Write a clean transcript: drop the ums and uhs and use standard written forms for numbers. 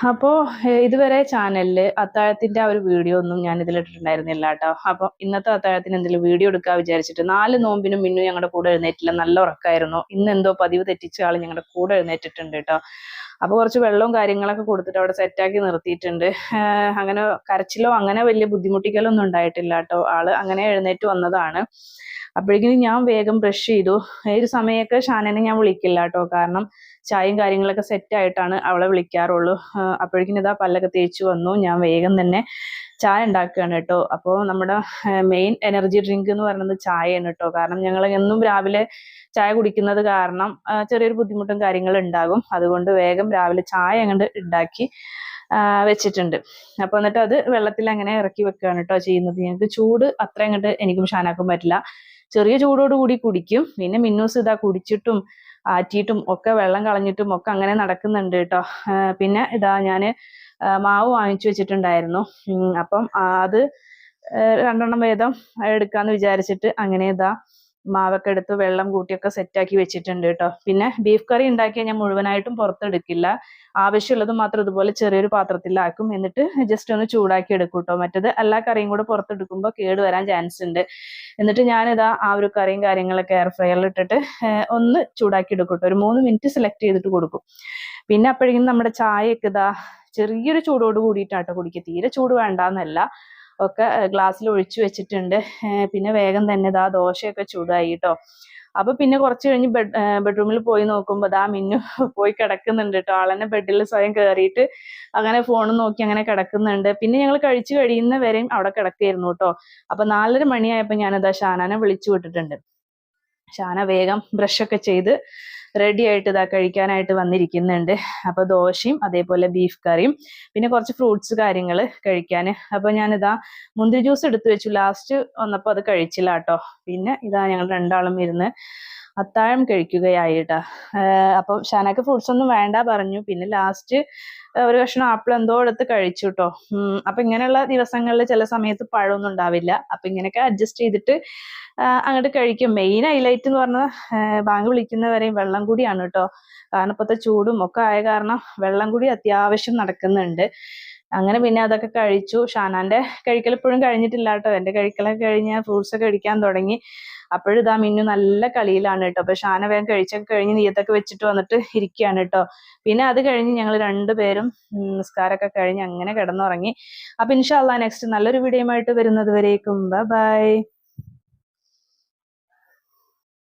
അപ്പോൾ ഇതുവരെ ചാനലിൽ അത്താഴത്തിന്റെ ആ ഒരു വീഡിയോ ഒന്നും ഞാൻ ഇതിലിട്ടിട്ടുണ്ടായിരുന്നില്ല കേട്ടോ. അപ്പോൾ ഇന്നത്തെ അത്താഴത്തിന് എന്തെങ്കിലും വീഡിയോ എടുക്കാൻ വിചാരിച്ചിട്ട് 4 നോമ്പിനും മിന്നു ഞങ്ങളുടെ കൂടെ എഴുന്നേറ്റില്ല, നല്ല ഉറക്കമായിരുന്നു. ഇന്ന് എന്തോ പതിവ് തെറ്റിച്ച ആൾ ഞങ്ങളുടെ കൂടെ എഴുന്നേറ്റിട്ടുണ്ട് കേട്ടോ. അപ്പോൾ കുറച്ച് വെള്ളവും കാര്യങ്ങളൊക്കെ കൊടുത്തിട്ട് അവിടെ സെറ്റാക്കി നിർത്തിയിട്ടുണ്ട്. അങ്ങനെ കരച്ചിലോ അങ്ങനെ വലിയ ബുദ്ധിമുട്ടിക്കലോ ഒന്നും ഉണ്ടായിട്ടില്ല കേട്ടോ. ആള് അങ്ങനെ എഴുന്നേറ്റ് വന്നതാണ്. അപ്പോഴേക്കും ഞാൻ വേഗം ബ്രഷ് ചെയ്തു. ഈ ഒരു സമയമൊക്കെ ഷാനനെ ഞാൻ വിളിക്കില്ല കേട്ടോ, കാരണം ചായയും കാര്യങ്ങളൊക്കെ സെറ്റായിട്ടാണ് അവളെ വിളിക്കാറുള്ളൂ. അപ്പോഴേക്കും ഇതാ പല്ലൊക്കെ തേച്ച് വന്നു. ഞാൻ വേഗം തന്നെ ചായ ഉണ്ടാക്കുകയാണ് കേട്ടോ. അപ്പോൾ നമ്മുടെ മെയിൻ എനർജി ഡ്രിങ്ക് എന്ന് പറയുന്നത് ചായയാണ് കേട്ടോ. കാരണം ഞങ്ങൾ എന്നും രാവിലെ ചായ കുടിക്കുന്നത് കാരണം ചെറിയൊരു ബുദ്ധിമുട്ടും കാര്യങ്ങളും ഉണ്ടാകും. അതുകൊണ്ട് വേഗം രാവിലെ ചായ അങ്ങോട്ട് ഉണ്ടാക്കി വെച്ചിട്ടുണ്ട്. അപ്പോൾ എന്നിട്ട് അത് വെള്ളത്തിൽ അങ്ങനെ ഇറക്കി വെക്കുകയാണ് കേട്ടോ ചെയ്യുന്നത്. ഞങ്ങൾക്ക് ചൂട് അത്ര അങ്ങോട്ട് എനിക്കും ഷാനാക്കും പറ്റില്ല. ചെറിയ ചൂടോടുകൂടി കുടിക്കും. പിന്നെ മിന്നൂസ് ഇതാ കുടിച്ചിട്ടും ആറ്റിയിട്ടും ഒക്കെ വെള്ളം കളഞ്ഞിട്ടും ഒക്കെ അങ്ങനെ നടക്കുന്നുണ്ട് കേട്ടോ. പിന്നെ ഇതാ ഞാൻ മാവ് വാങ്ങിച്ചു വെച്ചിട്ടുണ്ടായിരുന്നു. അപ്പം അത് 2 വീതം എടുക്കാന്ന് വിചാരിച്ചിട്ട് അങ്ങനെ ഇതാ മാവൊക്കെ എടുത്ത് വെള്ളം കൂട്ടിയൊക്കെ സെറ്റാക്കി വെച്ചിട്ടുണ്ട് കേട്ടോ. പിന്നെ ബീഫ് കറി ഉണ്ടാക്കിയാൽ ഞാൻ മുഴുവനായിട്ടും പുറത്തെടുക്കില്ല. ആവശ്യമുള്ളത് മാത്രം ഇതുപോലെ ചെറിയൊരു പാത്രത്തിലാക്കും. എന്നിട്ട് ജസ്റ്റ് ഒന്ന് ചൂടാക്കി എടുക്കും കേട്ടോ. മറ്റത് എല്ലാ കറിയും കൂടെ പുറത്തെടുക്കുമ്പോൾ കേട് വരാൻ ചാൻസ് ഉണ്ട്. എന്നിട്ട് ഞാനിതാ ആ ഒരു കറിയും കാര്യങ്ങളൊക്കെ എയർ ഫ്രയറിൽ ഇട്ടിട്ട് ഒന്ന് ചൂടാക്കി എടുക്കും കേട്ടോ. ഒരു 3 മിനിറ്റ് സെലക്ട് ചെയ്തിട്ട് കൊടുക്കും. പിന്നെ അപ്പോഴേക്കും നമ്മുടെ ചായയൊക്കെ ഇതാ ചെറിയൊരു ചൂടോട് കൂടിയിട്ടാട്ടോ കുടിക്കുക. തീരെ ചൂട് വേണ്ടാന്നല്ല, ഒക്കെ ഗ്ലാസ്സിൽ ഒഴിച്ചു വെച്ചിട്ടുണ്ട്. പിന്നെ വേഗം തന്നെ ഇതാ ദോശയൊക്കെ ചൂടായി കേട്ടോ. അപ്പൊ പിന്നെ കുറച്ച് കഴിഞ്ഞ് ബെഡ്റൂമിൽ പോയി നോക്കുമ്പോൾ ദാ മിന്നു പോയി കിടക്കുന്നുണ്ട് കേട്ടോ. ആളെന്നെ ബെഡിൽ സ്വയം കയറിയിട്ട് അങ്ങനെ ഫോൺ നോക്കി അങ്ങനെ കിടക്കുന്നുണ്ട്. പിന്നെ ഞങ്ങൾ കഴിച്ചു കഴിയുന്നവരെയും അവിടെ കിടക്കുകയായിരുന്നു കേട്ടോ. അപ്പൊ 4:30 മണിയായപ്പോൾ ഞാനിതാ ഷാനാനെ വിളിച്ചു വിട്ടിട്ടുണ്ട്. ഷാന വേഗം ബ്രഷൊക്കെ ചെയ്ത് റെഡി ആയിട്ട് ഇതാ കഴിക്കാനായിട്ട് വന്നിരിക്കുന്നുണ്ട്. അപ്പൊ ദോശയും അതേപോലെ ബീഫ് കറിയും പിന്നെ കുറച്ച് ഫ്രൂട്ട്സ് കാര്യങ്ങൾ കഴിക്കാൻ. അപ്പൊ ഞാനിതാ മുന്തിരി ജ്യൂസ് എടുത്തു വെച്ചു. ലാസ്റ്റ് വന്നപ്പോൾ അത് കഴിച്ചില്ല കേട്ടോ. പിന്നെ ഇതാ ഞങ്ങൾ രണ്ടാളും ഇരുന്ന് അത്താഴം കഴിക്കുകയായിട്ടാ. അപ്പം ഷാനക്ക് ഫ്രൂട്ട്സ് ഒന്നും വേണ്ട പറഞ്ഞു. പിന്നെ ലാസ്റ്റ് ഒരു കഷ്ണം ആപ്പിൾ എന്തോ എടുത്ത് കഴിച്ചു കേട്ടോ. അപ്പൊ ഇങ്ങനെയുള്ള ദിവസങ്ങളിൽ ചില സമയത്ത് പഴമൊന്നും ഉണ്ടാവില്ല. അപ്പൊ ഇങ്ങനെയൊക്കെ അഡ്ജസ്റ്റ് ചെയ്തിട്ട് അങ്ങോട്ട് കഴിക്കും. മെയിൻ ഹൈലൈറ്റ് എന്ന് പറഞ്ഞാൽ ബാങ്ക് വിളിക്കുന്നവരെയും വെള്ളം കൂടിയാണ് കേട്ടോ. കാരണം ഇപ്പോഴത്തെ ചൂടും ഒക്കെ ആയ കാരണം വെള്ളം കൂടി അത്യാവശ്യം നടക്കുന്നുണ്ട്. അങ്ങനെ പിന്നെ അതൊക്കെ കഴിച്ചു. ഷാനാന്റെ കഴിക്കൽ ഇപ്പോഴും കഴിഞ്ഞിട്ടില്ല കേട്ടോ. എൻ്റെ കഴിക്കലൊക്കെ കഴിഞ്ഞ് ഫ്രൂട്ട്സ് ഒക്കെ കഴിക്കാൻ തുടങ്ങി. അപ്പോഴിതാ മിന്നു നല്ല കളിയിലാണ് കേട്ടോ. അപ്പൊ ഷാന വേഗം കഴിച്ചൊക്കെ കഴിഞ്ഞ് നീയത്തൊക്കെ വെച്ചിട്ട് വന്നിട്ട് ഇരിക്കുകയാണ് കേട്ടോ. പിന്നെ അത് കഴിഞ്ഞ് ഞങ്ങൾ രണ്ടുപേരും നിസ്കാരമൊക്കെ കഴിഞ്ഞ് അങ്ങനെ കിടന്നുറങ്ങി. അപ്പൊ ഇൻഷാ അള്ളാ നെക്സ്റ്റ് നല്ലൊരു വീഡിയോയുമായിട്ട് വരുന്നത് വരേക്കും ബൈ.